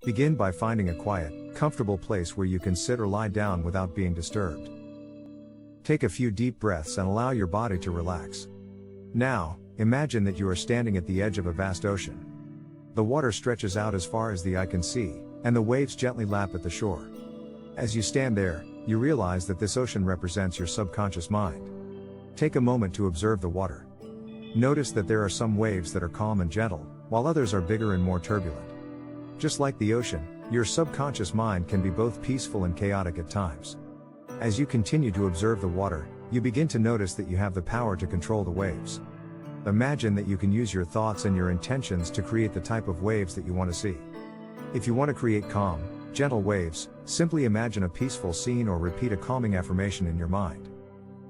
Begin by finding a quiet, comfortable place where you can sit or lie down without being disturbed. Take a few deep breaths and allow your body to relax. Now, imagine that you are standing at the edge of a vast ocean. The water stretches out as far as the eye can see, and the waves gently lap at the shore. As you stand there, you realize that this ocean represents your subconscious mind. Take a moment to observe the water. Notice that there are some waves that are calm and gentle, while others are bigger and more turbulent. Just like the ocean, your subconscious mind can be both peaceful and chaotic at times. As you continue to observe the water, you begin to notice that you have the power to control the waves. Imagine that you can use your thoughts and your intentions to create the type of waves that you want to see. If you want to create calm, gentle waves, simply imagine a peaceful scene or repeat a calming affirmation in your mind.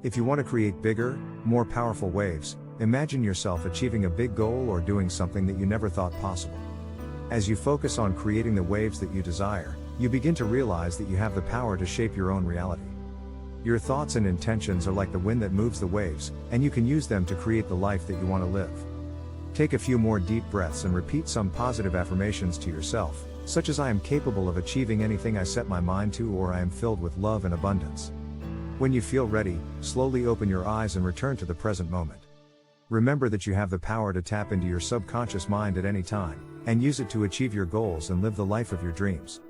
If you want to create bigger, more powerful waves, imagine yourself achieving a big goal or doing something that you never thought possible. As you focus on creating the waves that you desire, you begin to realize that you have the power to shape your own reality. Your thoughts and intentions are like the wind that moves the waves, and you can use them to create the life that you want to live. Take a few more deep breaths and repeat some positive affirmations to yourself, such as I am capable of achieving anything I set my mind to, or I am filled with love and abundance. When you feel ready, slowly open your eyes and return to the present moment. Remember that you have the power to tap into your subconscious mind at any time, and use it to achieve your goals and live the life of your dreams.